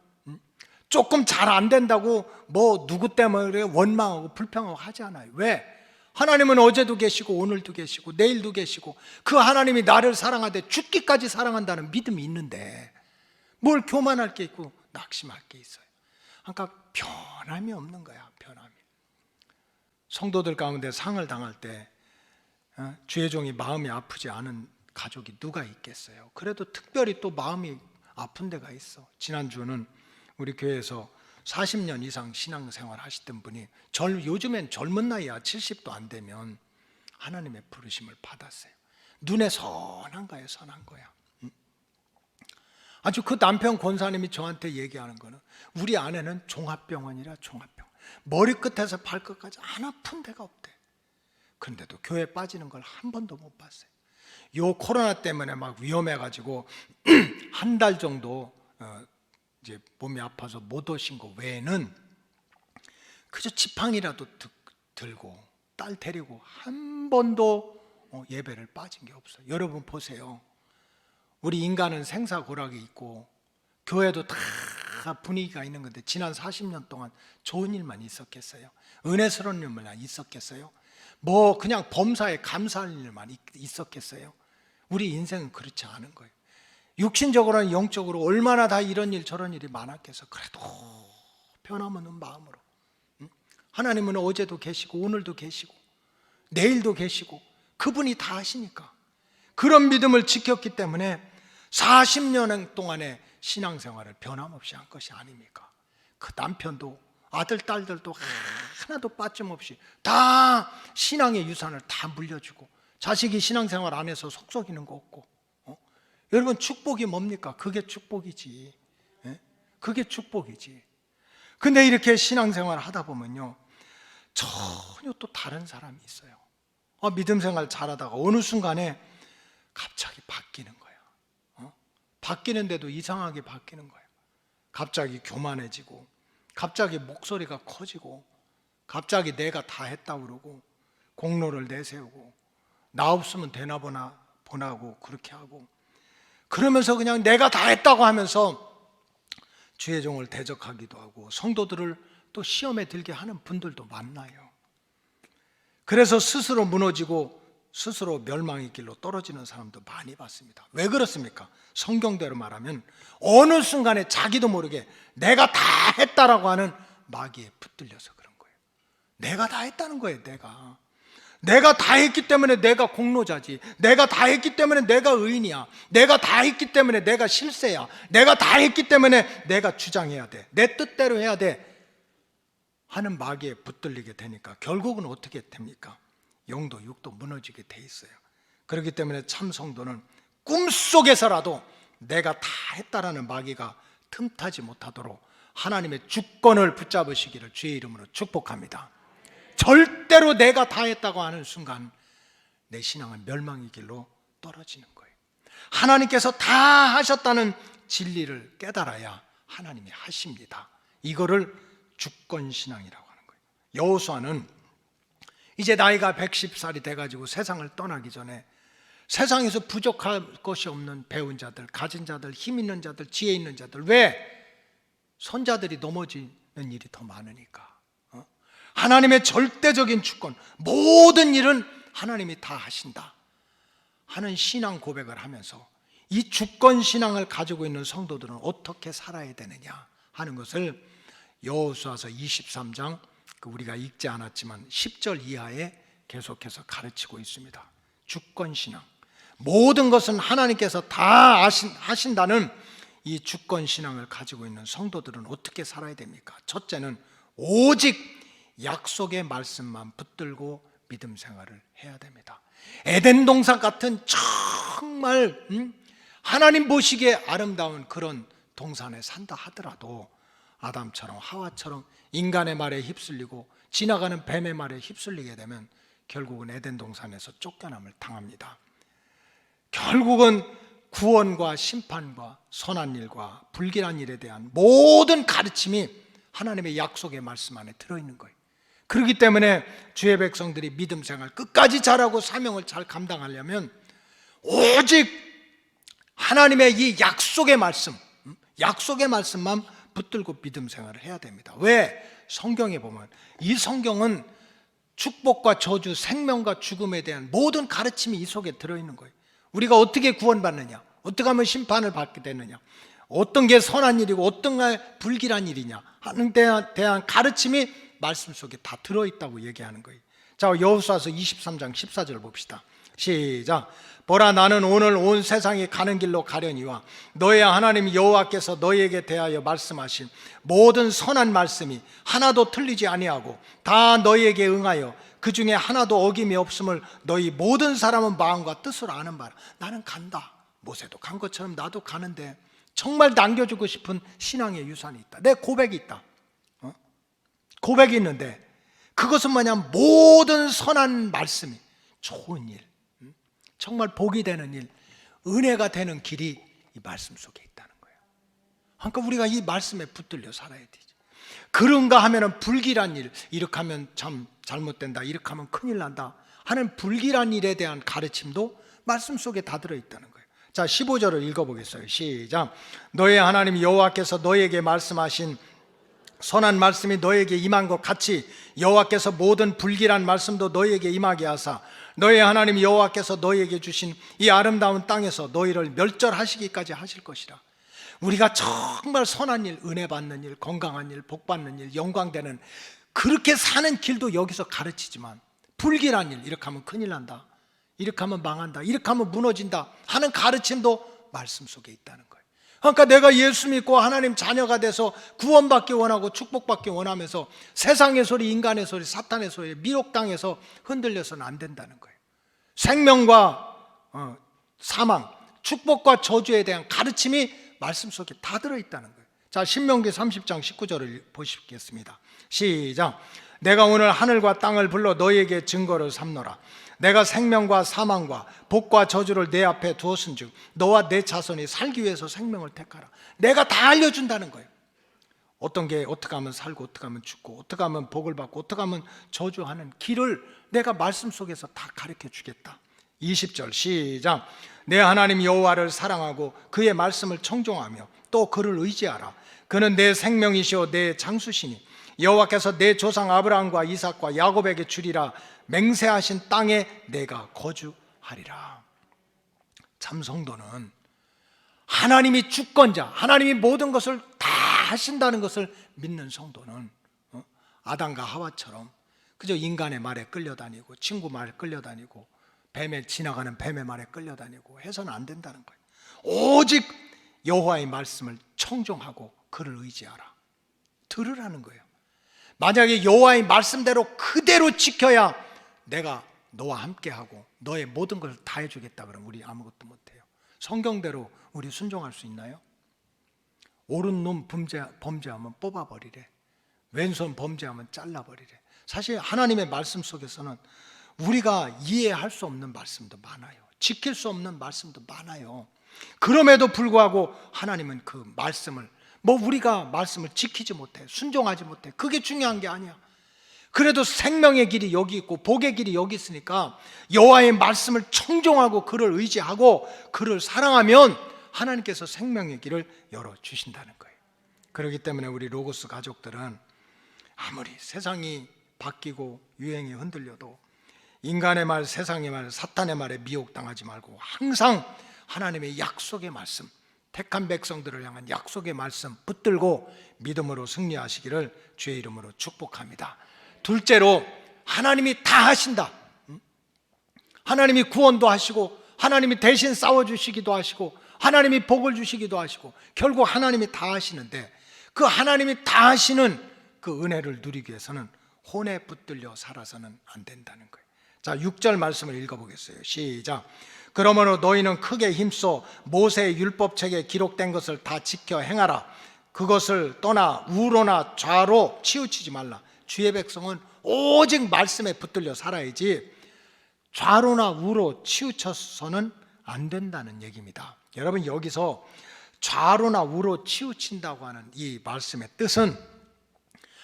조금 잘 안 된다고 뭐 누구 때문에 원망하고 불평하고 하지 않아요. 왜? 하나님은 어제도 계시고 오늘도 계시고 내일도 계시고 그 하나님이 나를 사랑하되 죽기까지 사랑한다는 믿음이 있는데 뭘 교만할 게 있고 낙심할 게 있어요. 그러니까 변함이 없는 거야. 변함이. 성도들 가운데 상을 당할 때 주의 종이 마음이 아프지 않은 가족이 누가 있겠어요? 그래도 특별히 또 마음이 아픈 데가 있어. 지난주는 우리 교회에서 40년 이상 신앙생활 하시던 분이 요즘엔 젊은 나이야 70도 안 되면 하나님의 부르심을 받았어요. 눈에 선한 거예요. 선한 거야. 아주 그 남편 권사님이 저한테 얘기하는 거는 우리 아내는 종합병원이라 종합병원. 머리끝에서 발끝까지 안 아픈 데가 없대. 그런데도 교회 빠지는 걸 한 번도 못 봤어요. 요 코로나 때문에 막 위험해가지고 한 달 정도 이제 몸이 아파서 못 오신 거 외에는 그저 지팡이라도 들고 딸 데리고 한 번도 예배를 빠진 게 없어요. 여러분 보세요. 우리 인간은 생사고락이 있고 교회도 다 분위기가 있는 건데 지난 40년 동안 좋은 일만 있었겠어요? 은혜스러운 일만 있었겠어요? 뭐 그냥 범사에 감사할 일만 있었겠어요? 우리 인생은 그렇지 않은 거예요. 육신적으로는 영적으로 얼마나 다 이런 일 저런 일이 많았겠어. 그래도 변함없는 마음으로 하나님은 어제도 계시고 오늘도 계시고 내일도 계시고 그분이 다 하시니까 그런 믿음을 지켰기 때문에 40년 동안의 신앙생활을 변함없이 한 것이 아닙니까? 그 남편도 아들 딸들도 하나도 빠짐없이 다 신앙의 유산을 다 물려주고 자식이 신앙생활 안 해서 속썩이는 거 없고 여러분 축복이 뭡니까? 그게 축복이지. 그게 축복이지. 근데 이렇게 신앙생활 하다 보면요 전혀 또 다른 사람이 있어요. 믿음 생활 잘하다가 어느 순간에 갑자기 바뀌는 거야. 바뀌는데도 이상하게 바뀌는 거야. 갑자기 교만해지고 갑자기 목소리가 커지고 갑자기 내가 다 했다고 그러고 공로를 내세우고 나 없으면 되나 보나고 그렇게 하고 그러면서 그냥 내가 다 했다고 하면서 주의 종을 대적하기도 하고 성도들을 또 시험에 들게 하는 분들도 많나요. 그래서 스스로 무너지고 스스로 멸망의 길로 떨어지는 사람도 많이 봤습니다. 왜 그렇습니까? 성경대로 말하면 어느 순간에 자기도 모르게 내가 다 했다라고 하는 마귀에 붙들려서 그런 거예요. 내가 다 했다는 거예요. 내가 다 했기 때문에 내가 공로자지. 내가 다 했기 때문에 내가 의인이야. 내가 다 했기 때문에 내가 실세야. 내가 다 했기 때문에 내가 주장해야 돼. 내 뜻대로 해야 돼 하는 마귀에 붙들리게 되니까 결국은 어떻게 됩니까? 영도 육도 무너지게 돼 있어요. 그렇기 때문에 참 성도는 꿈속에서라도 내가 다 했다라는 마귀가 틈타지 못하도록 하나님의 주권을 붙잡으시기를 주의 이름으로 축복합니다. 절대로 내가 다 했다고 하는 순간 내 신앙은 멸망의 길로 떨어지는 거예요. 하나님께서 다 하셨다는 진리를 깨달아야 하나님이 하십니다. 이거를 주권신앙이라고 하는 거예요. 여호수아는 이제 나이가 110살이 돼가지고 세상을 떠나기 전에 세상에서 부족할 것이 없는 배운 자들, 가진 자들, 힘 있는 자들, 지혜 있는 자들, 왜? 손자들이 넘어지는 일이 더 많으니까. 하나님의 절대적인 주권, 모든 일은 하나님이 다 하신다 하는 신앙 고백을 하면서 이 주권 신앙을 가지고 있는 성도들은 어떻게 살아야 되느냐 하는 것을 여호수아서 23장 우리가 읽지 않았지만 10절 이하에 계속해서 가르치고 있습니다. 주권신앙, 모든 것은 하나님께서 다 하신다는 이 주권신앙을 가지고 있는 성도들은 어떻게 살아야 됩니까? 첫째는 오직 약속의 말씀만 붙들고 믿음 생활을 해야 됩니다. 에덴 동산 같은 정말 하나님 보시기에 아름다운 그런 동산에 산다 하더라도 아담처럼 하와처럼 인간의 말에 휩쓸리고 지나가는 뱀의 말에 휩쓸리게 되면 결국은 에덴 동산에서 쫓겨남을 당합니다. 결국은 구원과 심판과 선한 일과 불길한 일에 대한 모든 가르침이 하나님의 약속의 말씀 안에 들어있는 거예요. 그렇기 때문에 주의 백성들이 믿음 생활 끝까지 잘하고 사명을 잘 감당하려면 오직 하나님의 이 약속의 말씀만 붙들고 믿음 생활을 해야 됩니다. 왜? 성경에 보면 이 성경은 축복과 저주, 생명과 죽음에 대한 모든 가르침이 이 속에 들어있는 거예요. 우리가 어떻게 구원받느냐, 어떻게 하면 심판을 받게 되느냐, 어떤 게 선한 일이고 어떤 게 불길한 일이냐 하는 데 대한 가르침이 말씀 속에 다 들어있다고 얘기하는 거예요. 자, 여호수아서 23장 14절 봅시다. 시작. 보라, 나는 오늘 온 세상이 가는 길로 가려니와 너의 하나님 여호와께서 너희에게 대하여 말씀하신 모든 선한 말씀이 하나도 틀리지 아니하고 다 너희에게 응하여 그 중에 하나도 어김이 없음을 너희 모든 사람은 마음과 뜻으로 아는 바라. 나는 간다. 모세도 간 것처럼 나도 가는데 정말 남겨주고 싶은 신앙의 유산이 있다. 내 고백이 있다. 고백이 있는데 그것은 뭐냐면 모든 선한 말씀이, 좋은 일, 정말 복이 되는 일, 은혜가 되는 길이 이 말씀 속에 있다는 거예요. 그러니까 우리가 이 말씀에 붙들려 살아야 되지. 그런가 하면은 불길한 일, 이렇게 하면 참 잘못된다, 이렇게 하면 큰일 난다 하는 불길한 일에 대한 가르침도 말씀 속에 다 들어있다는 거예요. 자, 15절을 읽어보겠어요. 시작. 너의 하나님 여호와께서 너에게 말씀하신 선한 말씀이 너에게 임한 것 같이 여호와께서 모든 불길한 말씀도 너에게 임하게 하사 너의 하나님 여호와께서 너에게 주신 이 아름다운 땅에서 너희를 멸절하시기까지 하실 것이라. 우리가 정말 선한 일, 은혜 받는 일, 건강한 일, 복 받는 일, 영광되는 그렇게 사는 길도 여기서 가르치지만 불길한 일, 이렇게 하면 큰일 난다, 이렇게 하면 망한다, 이렇게 하면 무너진다 하는 가르침도 말씀 속에 있다는 거예요. 그러니까 내가 예수 믿고 하나님 자녀가 돼서 구원받기 원하고 축복받기 원하면서 세상의 소리, 인간의 소리, 사탄의 소리에 미혹당해서 흔들려서는 안 된다는 거예요. 생명과 사망, 축복과 저주에 대한 가르침이 말씀 속에 다 들어있다는 거예요. 자, 신명기 30장 19절을 보시겠습니다. 시작. 내가 오늘 하늘과 땅을 불러 너희에게 증거를 삼노라. 내가 생명과 사망과 복과 저주를 내 앞에 두었은즉 너와 내 자손이 살기 위해서 생명을 택하라. 내가 다 알려준다는 거예요. 어떤 게 어떻게 하면 살고, 어떻게 하면 죽고, 어떻게 하면 복을 받고, 어떻게 하면 저주하는 길을 내가 말씀 속에서 다 가르쳐 주겠다. 20절 시작. 내 하나님 여호와를 사랑하고 그의 말씀을 청종하며 또 그를 의지하라. 그는 내 생명이시오 내 장수시니 여호와께서 내 조상 아브라함과 이삭과 야곱에게 주리라 맹세하신 땅에 내가 거주하리라. 참 성도는 하나님이 주권자, 하나님이 모든 것을 다 하신다는 것을 믿는 성도는 아담과 하와처럼 그저 인간의 말에 끌려다니고 친구 말에 끌려다니고 지나가는 뱀의 말에 끌려다니고 해서는 안 된다는 거예요. 오직 여호와의 말씀을 청종하고 그를 의지하라. 들으라는 거예요. 만약에 여호와의 말씀대로 그대로 지켜야 내가 너와 함께하고 너의 모든 것을 다 해주겠다 그러면 우리 아무것도 못해요. 성경대로 우리 순종할 수 있나요? 옳은 놈 범죄하면 뽑아버리래. 왼손 범죄하면 잘라버리래. 사실 하나님의 말씀 속에서는 우리가 이해할 수 없는 말씀도 많아요. 지킬 수 없는 말씀도 많아요. 그럼에도 불구하고 하나님은 그 말씀을 우리가 말씀을 지키지 못해, 순종하지 못해. 그게 중요한 게 아니야. 그래도 생명의 길이 여기 있고 복의 길이 여기 있으니까 여호와의 말씀을 청종하고 그를 의지하고 그를 사랑하면 하나님께서 생명의 길을 열어주신다는 거예요. 그렇기 때문에 우리 로고스 가족들은 아무리 세상이 바뀌고 유행이 흔들려도 인간의 말, 세상의 말, 사탄의 말에 미혹당하지 말고 항상 하나님의 약속의 말씀, 택한 백성들을 향한 약속의 말씀 붙들고 믿음으로 승리하시기를 주의 이름으로 축복합니다. 둘째로 하나님이 다 하신다. 하나님이 구원도 하시고 하나님이 대신 싸워주시기도 하시고 하나님이 복을 주시기도 하시고 결국 하나님이 다 하시는데 그 하나님이 다 하시는 그 은혜를 누리기 위해서는 혼에 붙들려 살아서는 안 된다는 거예요. 자, 6절 말씀을 읽어보겠어요. 시작. 그러므로 너희는 크게 힘써 모세의 율법책에 기록된 것을 다 지켜 행하라. 그것을 떠나 우로나 좌로 치우치지 말라. 주의 백성은 오직 말씀에 붙들려 살아야지 좌로나 우로 치우쳐서는 안 된다는 얘기입니다. 여러분, 여기서 좌로나 우로 치우친다고 하는 이 말씀의 뜻은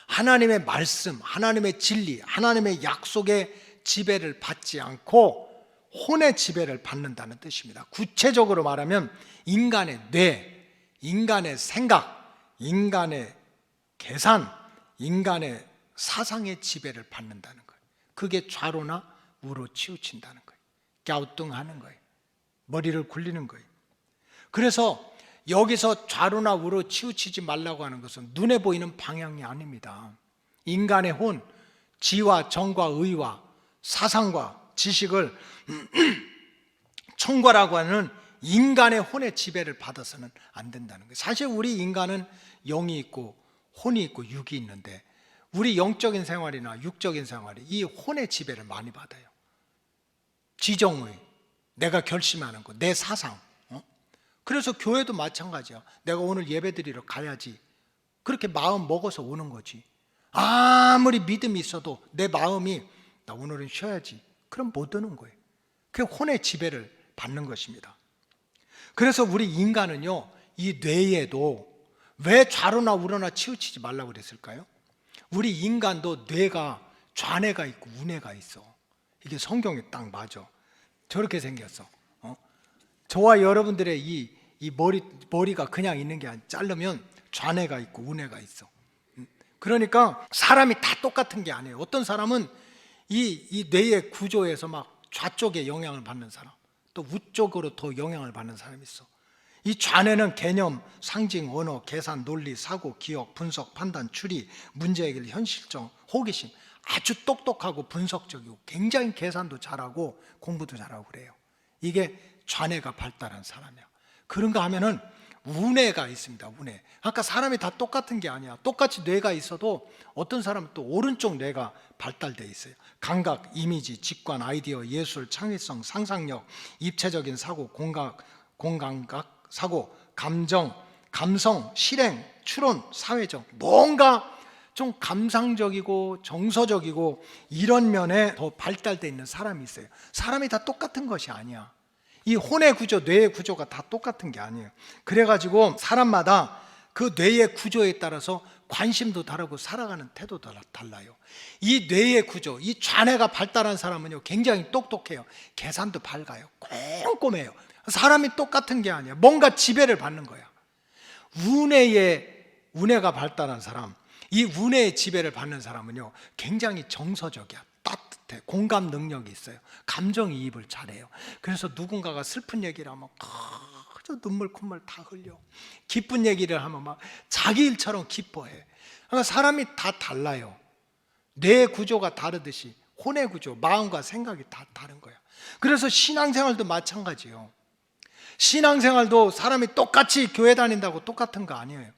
하나님의 말씀, 하나님의 진리, 하나님의 약속의 지배를 받지 않고 혼의 지배를 받는다는 뜻입니다. 구체적으로 말하면 인간의 뇌, 인간의 생각, 인간의 계산, 인간의 사상의 지배를 받는다는 거예요. 그게 좌로나 우로 치우친다는 거예요. 갸우뚱하는 거예요. 머리를 굴리는 거예요. 그래서 여기서 좌로나 우로 치우치지 말라고 하는 것은 눈에 보이는 방향이 아닙니다. 인간의 혼, 지와 정과 의와 사상과 지식을 총괄하고 하는 인간의 혼의 지배를 받아서는 안 된다는 거예요. 사실 우리 인간은 영이 있고 혼이 있고 육이 있는데 우리 영적인 생활이나 육적인 생활이 이 혼의 지배를 많이 받아요. 지정의, 내가 결심하는 거, 내 사상. 그래서 교회도 마찬가지야. 내가 오늘 예배드리러 가야지. 그렇게 마음 먹어서 오는 거지. 아무리 믿음이 있어도 내 마음이 나 오늘은 쉬어야지. 그럼 못 오는 거예요. 그게 혼의 지배를 받는 것입니다. 그래서 우리 인간은요, 이 뇌에도 왜 좌로나 우로나 치우치지 말라고 그랬을까요? 우리 인간도 뇌가 좌뇌가 있고 우뇌가 있어. 이게 성경에 딱 맞아. 저렇게 생겼어. 저와 여러분들의 이 머리가 그냥 있는 게 아니라 자르면 좌뇌가 있고 우뇌가 있어. 그러니까 사람이 다 똑같은 게 아니에요. 어떤 사람은 이 뇌의 구조에서 막 좌쪽에 영향을 받는 사람, 또 우쪽으로 더 영향을 받는 사람이 있어. 이 좌뇌는 개념, 상징, 언어, 계산, 논리, 사고, 기억, 분석, 판단, 추리, 문제 해결, 현실성, 호기심. 아주 똑똑하고 분석적이고 굉장히 계산도 잘하고 공부도 잘하고 그래요. 이게 좌뇌가 발달한 사람이야. 그런가 하면은 우뇌가 있습니다. 우뇌. 아까 사람이 다 똑같은 게 아니야. 똑같이 뇌가 있어도 어떤 사람은 또 오른쪽 뇌가 발달돼 있어요. 감각, 이미지, 직관, 아이디어, 예술, 창의성, 상상력, 입체적인 사고, 공감각, 사고, 감정, 감성, 실행, 추론, 사회적, 뭔가 좀 감상적이고 정서적이고 이런 면에 더 발달되어 있는 사람이 있어요. 사람이 다 똑같은 것이 아니야. 이 혼의 구조, 뇌의 구조가 다 똑같은 게 아니에요. 그래가지고 사람마다 그 뇌의 구조에 따라서 관심도 다르고 살아가는 태도도 달라요. 이 뇌의 구조, 이 좌뇌가 발달한 사람은요 굉장히 똑똑해요. 계산도 밝아요. 꼼꼼해요. 사람이 똑같은 게 아니야. 뭔가 지배를 받는 거야. 우뇌가 발달한 사람, 이 우뇌의 지배를 받는 사람은요 굉장히 정서적이야. 따뜻해. 공감 능력이 있어요. 감정이입을 잘해요. 그래서 누군가가 슬픈 얘기를 하면 그저 눈물 콧물 다 흘려. 기쁜 얘기를 하면 막 자기 일처럼 기뻐해. 그러니까 사람이 다 달라요. 뇌 구조가 다르듯이 혼의 구조, 마음과 생각이 다 다른 거야. 그래서 신앙생활도 마찬가지예요. 신앙생활도 사람이 똑같이 교회 다닌다고 똑같은 거 아니에요.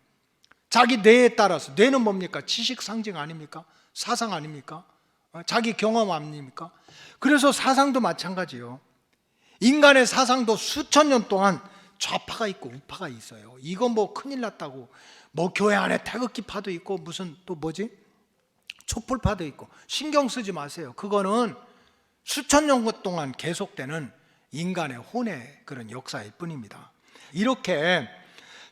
자기 뇌에 따라서. 뇌는 뭡니까? 지식 상징 아닙니까? 사상 아닙니까? 자기 경험 아닙니까? 그래서 사상도 마찬가지예요. 인간의 사상도 수천 년 동안 좌파가 있고 우파가 있어요. 이건 뭐 큰일 났다고 뭐 교회 안에 태극기파도 있고 무슨 또 뭐지? 촛불파도 있고 신경 쓰지 마세요. 그거는 수천 년 동안 계속되는 인간의 혼의 그런 역사일 뿐입니다. 이렇게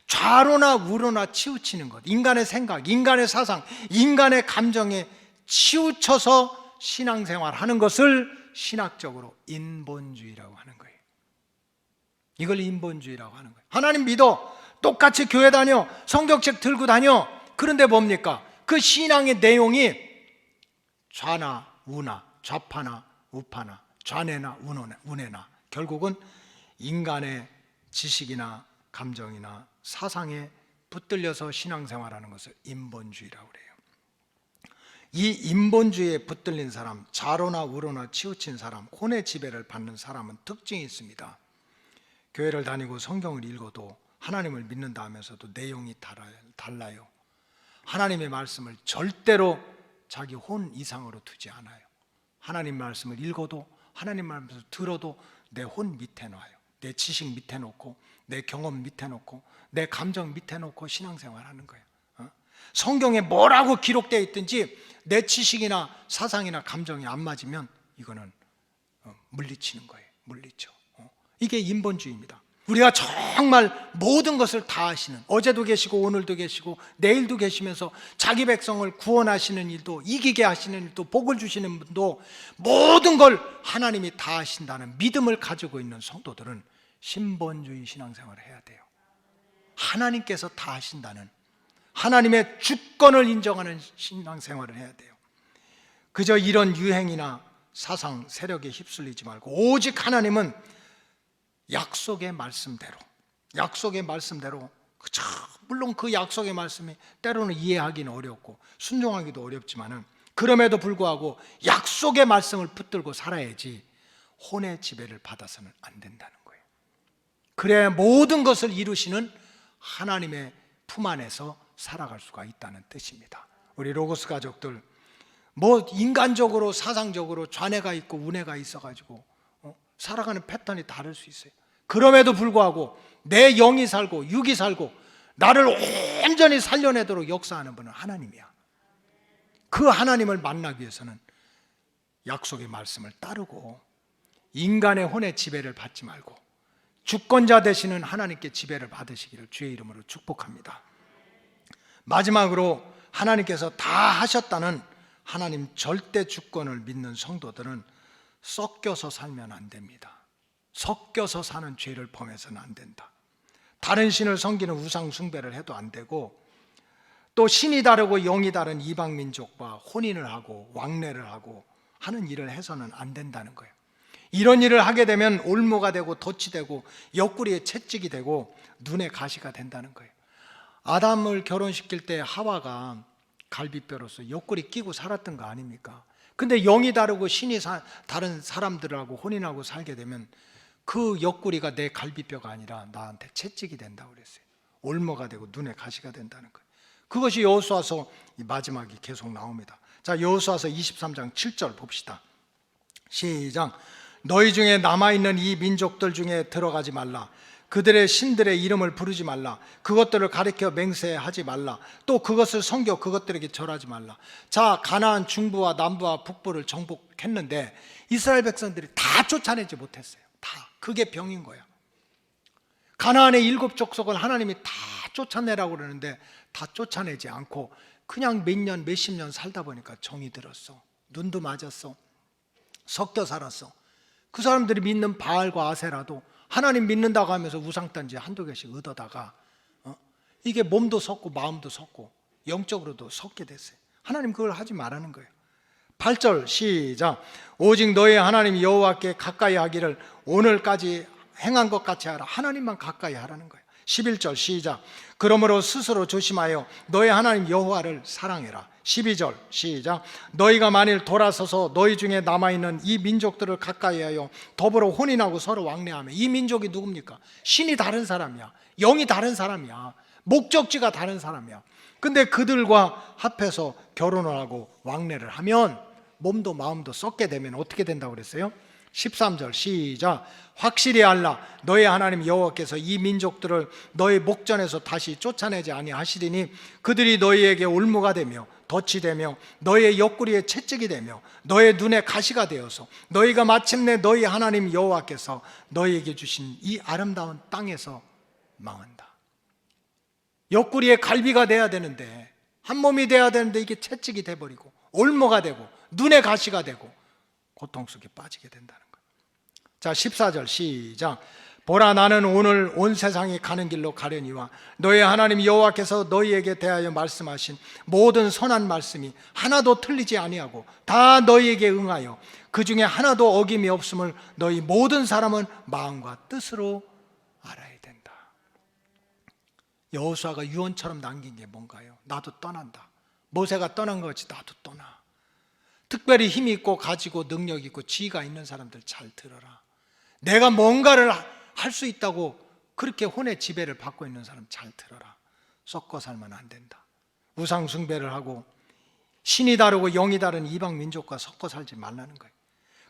좌로나 우로나 치우치는 것, 인간의 생각, 인간의 사상, 인간의 감정에 치우쳐서 신앙생활 하는 것을 신학적으로 인본주의라고 하는 거예요. 이걸 인본주의라고 하는 거예요. 하나님 믿어, 똑같이 교회 다녀, 성경책 들고 다녀. 그런데 뭡니까? 그 신앙의 내용이 좌나 우나, 좌파나 우파나, 좌뇌나 우뇌나 결국은 인간의 지식이나 감정이나 사상에 붙들려서 신앙생활하는 것을 인본주의라고 그래요. 이 인본주의에 붙들린 사람, 좌로나 우로나 치우친 사람, 혼의 지배를 받는 사람은 특징이 있습니다. 교회를 다니고 성경을 읽어도 하나님을 믿는다 하면서도 내용이 달라요. 하나님의 말씀을 절대로 자기 혼 이상으로 두지 않아요. 하나님 말씀을 읽어도 하나님 말씀을 들어도 내 혼 밑에 놔요. 내 지식 밑에 놓고 내 경험 밑에 놓고 내 감정 밑에 놓고 신앙생활하는 거예요. 성경에 뭐라고 기록되어 있든지 내 지식이나 사상이나 감정이 안 맞으면 이거는 물리치는 거예요. 물리쳐. 이게 인본주의입니다. 우리가 정말 모든 것을 다 하시는, 어제도 계시고 오늘도 계시고 내일도 계시면서 자기 백성을 구원하시는 일도, 이기게 하시는 일도, 복을 주시는 분도 모든 걸 하나님이 다 하신다는 믿음을 가지고 있는 성도들은 신본주의 신앙생활을 해야 돼요. 하나님께서 다 하신다는, 하나님의 주권을 인정하는 신앙생활을 해야 돼요. 그저 이런 유행이나 사상, 세력에 휩쓸리지 말고 오직 하나님은 약속의 말씀대로, 물론 그 약속의 말씀이 때로는 이해하기는 어렵고 순종하기도 어렵지만은 그럼에도 불구하고 약속의 말씀을 붙들고 살아야지 혼의 지배를 받아서는 안 된다는 거예요. 그래야 모든 것을 이루시는 하나님의 품 안에서 살아갈 수가 있다는 뜻입니다. 우리 로고스 가족들, 뭐 인간적으로 사상적으로 좌뇌가 있고 우뇌가 있어가지고 살아가는 패턴이 다를 수 있어요. 그럼에도 불구하고 내 영이 살고 육이 살고 나를 온전히 살려내도록 역사하는 분은 하나님이야. 그 하나님을 만나기 위해서는 약속의 말씀을 따르고 인간의 혼의 지배를 받지 말고 주권자 되시는 하나님께 지배를 받으시기를 주의 이름으로 축복합니다. 마지막으로 하나님께서 다 하셨다는 하나님 절대 주권을 믿는 성도들은 섞여서 살면 안 됩니다. 섞여서 사는 죄를 범해서는 안 된다. 다른 신을 섬기는 우상 숭배를 해도 안 되고, 또 신이 다르고 영이 다른 이방 민족과 혼인을 하고 왕래를 하고 하는 일을 해서는 안 된다는 거예요. 이런 일을 하게 되면 올무가 되고 덫이 되고 옆구리에 채찍이 되고 눈에 가시가 된다는 거예요. 아담을 결혼시킬 때 하와가 갈비뼈로서 옆구리 끼고 살았던 거 아닙니까? 근데 영이 다르고 신이 다른 사람들하고 혼인하고 살게 되면 그 옆구리가 내 갈비뼈가 아니라 나한테 채찍이 된다고 그랬어요. 올무가 되고 눈에 가시가 된다는 거예요. 그것이 여호수아서 마지막이 계속 나옵니다. 자, 여호수아서 23장 7절 봅시다. 시작. 너희 중에 남아있는 이 민족들 중에 들어가지 말라. 그들의 신들의 이름을 부르지 말라. 그것들을 가리켜 맹세하지 말라. 또 그것을 섬겨 그것들에게 절하지 말라. 자, 가나안 중부와 남부와 북부를 정복했는데 이스라엘 백성들이 다 쫓아내지 못했어요. 다. 그게 병인 거야. 가나안의 7 족속을 하나님이 다 쫓아내라고 그러는데 다 쫓아내지 않고 그냥 몇 년, 몇십 년 살다 보니까 정이 들었어. 눈도 맞았어. 섞여 살았어. 그 사람들이 믿는 바알과 아세라도 하나님 믿는다고 하면서 우상단지 한두 개씩 얻어다가 이게 몸도 섞고 마음도 섞고 영적으로도 섞게 됐어요. 하나님 그걸 하지 말라는 거예요. 8절 시작. 오직 너의 하나님 여호와께 가까이 하기를 오늘까지 행한 것 같이 하라. 하나님만 가까이 하라는 거예요. 11절 시작. 그러므로 스스로 조심하여 너의 하나님 여호와를 사랑해라. 12절 시작. 너희가 만일 돌아서서 너희 중에 남아있는 이 민족들을 가까이하여 더불어 혼인하고 서로 왕래하며. 이 민족이 누굽니까? 신이 다른 사람이야. 영이 다른 사람이야. 목적지가 다른 사람이야. 근데 그들과 합해서 결혼을 하고 왕래를 하면 몸도 마음도 썩게 되면 어떻게 된다고 그랬어요? 13절 시작. 확실히 알라. 너의 하나님 여호와께서 이 민족들을 너의 목전에서 다시 쫓아내지 아니하시리니 그들이 너희에게 올무가 되며 덫이 되며 너의 옆구리에 채찍이 되며 너의 눈에 가시가 되어서 너희가 마침내 너희 하나님 여호와께서 너희에게 주신 이 아름다운 땅에서 망한다. 옆구리에 갈비가 돼야 되는데, 한 몸이 돼야 되는데 이게 채찍이 돼버리고 올무가 되고 눈에 가시가 되고 고통 속에 빠지게 된다는 거예요. 자, 14절 시작. 보라, 나는 오늘 온 세상이 가는 길로 가려니와 너의 하나님 여호와께서 너희에게 대하여 말씀하신 모든 선한 말씀이 하나도 틀리지 아니하고 다 너희에게 응하여 그 중에 하나도 어김이 없음을 너희 모든 사람은 마음과 뜻으로 알아야 된다. 여호수아가 유언처럼 남긴 게 뭔가요? 나도 떠난다. 모세가 떠난 것 같이 나도 떠나. 특별히 힘이 있고 가지고 능력 있고 지혜가 있는 사람들 잘 들어라. 내가 뭔가를 할 수 있다고 그렇게 혼의 지배를 받고 있는 사람 잘 들어라. 섞어 살면 안 된다. 우상 숭배를 하고 신이 다르고 영이 다른 이방 민족과 섞어 살지 말라는 거예요.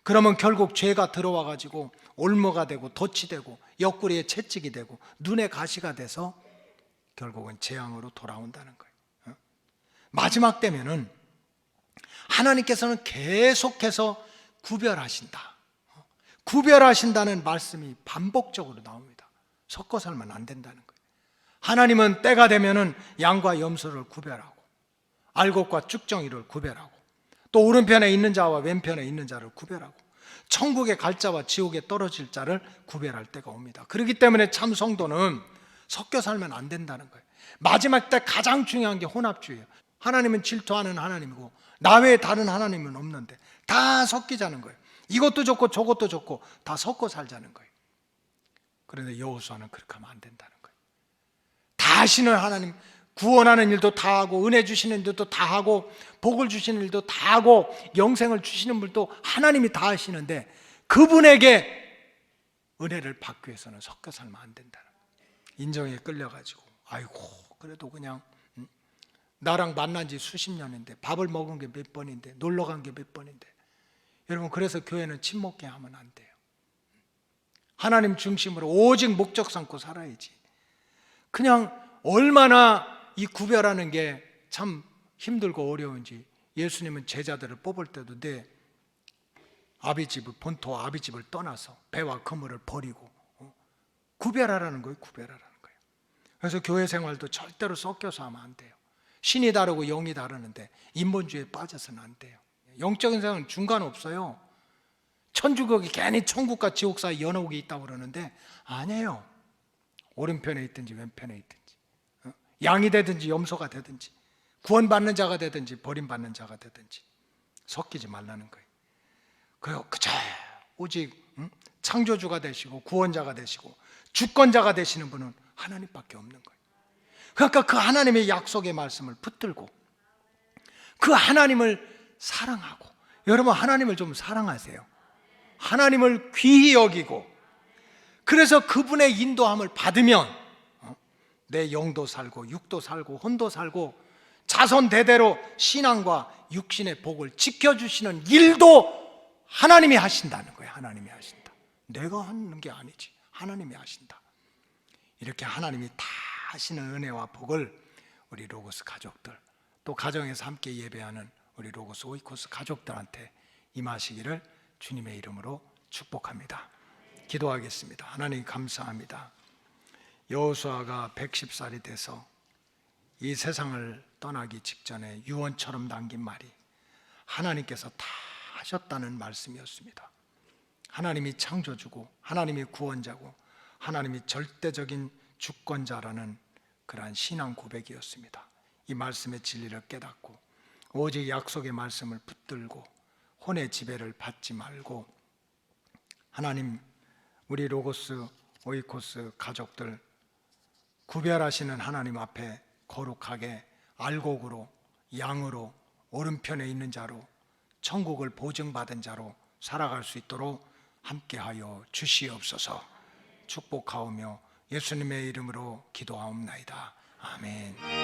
그러면 결국 죄가 들어와 가지고 올무가 되고 덫이 되고 옆구리에 채찍이 되고 눈에 가시가 돼서 결국은 재앙으로 돌아온다는 거예요. 마지막 때면은 하나님께서는 계속해서 구별하신다. 구별하신다는 말씀이 반복적으로 나옵니다. 섞어 살면 안 된다는 거예요. 하나님은 때가 되면은 양과 염소를 구별하고 알곡과 쭉정이를 구별하고 또 오른편에 있는 자와 왼편에 있는 자를 구별하고 천국에 갈 자와 지옥에 떨어질 자를 구별할 때가 옵니다. 그렇기 때문에 참 성도는 섞여 살면 안 된다는 거예요. 마지막 때 가장 중요한 게 혼합주의예요. 하나님은 질투하는 하나님이고 나 외에 다른 하나님은 없는데 다 섞이자는 거예요. 이것도 좋고 저것도 좋고 다 섞어 살자는 거예요. 그런데 여호수아는 그렇게 하면 안 된다는 거예요. 다 아시는 하나님, 구원하는 일도 다 하고, 은혜 주시는 일도 다 하고, 복을 주시는 일도 다 하고, 영생을 주시는 분도 하나님이 다 하시는데, 그분에게 은혜를 받기 위해서는 섞여 살면 안 된다는 거예요. 인정에 끌려가지고, 아이고 그래도 그냥 나랑 만난 지 수십 년인데, 밥을 먹은 게 몇 번인데, 놀러 간 게 몇 번인데. 여러분, 그래서 교회는 침묵게 하면 안 돼요. 하나님 중심으로 오직 목적 삼고 살아야지. 그냥 얼마나 이 구별하는 게 참 힘들고 어려운지, 예수님은 제자들을 뽑을 때도 내 아비집을, 본토와 아비집을 떠나서 배와 그물을 버리고 구별하라는 거예요. 구별하라는 거예요. 그래서 교회 생활도 절대로 섞여서 하면 안 돼요. 신이 다르고 영이 다르는데 인본주의에 빠져서는 안 돼요. 영적인 생활은 중간 없어요. 천주국이 괜히 천국과 지옥 사이 연옥이 있다고 그러는데 아니에요. 오른편에 있든지 왼편에 있든지, 양이 되든지 염소가 되든지, 구원받는 자가 되든지 버림받는 자가 되든지 섞이지 말라는 거예요. 그래요. 그저 오직 창조주가 되시고 구원자가 되시고 주권자가 되시는 분은 하나님밖에 없는 거예요. 그러니까 그 하나님의 약속의 말씀을 붙들고 그 하나님을 사랑하고, 여러분 하나님을 좀 사랑하세요. 하나님을 귀히 여기고, 그래서 그분의 인도함을 받으면 내 영도 살고 육도 살고 혼도 살고 자손 대대로 신앙과 육신의 복을 지켜주시는 일도 하나님이 하신다는 거예요. 하나님이 하신다. 내가 하는 게 아니지, 하나님이 하신다. 이렇게 하나님이 다 하시는 은혜와 복을 우리 로고스 가족들, 또 가정에서 함께 예배하는 우리 로고스 오이코스 가족들한테 임하시기를 주님의 이름으로 축복합니다. 기도하겠습니다. 하나님 감사합니다. 여호수아가 110살이 돼서 이 세상을 떠나기 직전에 유언처럼 남긴 말이 하나님께서 다 하셨다는 말씀이었습니다. 하나님이 창조주고 하나님이 구원자고 하나님이 절대적인 주권자라는 그러한 신앙 고백이었습니다. 이 말씀의 진리를 깨닫고 오직 약속의 말씀을 붙들고 혼의 지배를 받지 말고, 하나님 우리 로고스 오이코스 가족들 구별하시는 하나님 앞에 거룩하게 알곡으로, 양으로, 오른편에 있는 자로, 천국을 보증받은 자로 살아갈 수 있도록 함께하여 주시옵소서. 축복하오며 예수님의 이름으로 기도하옵나이다. 아멘.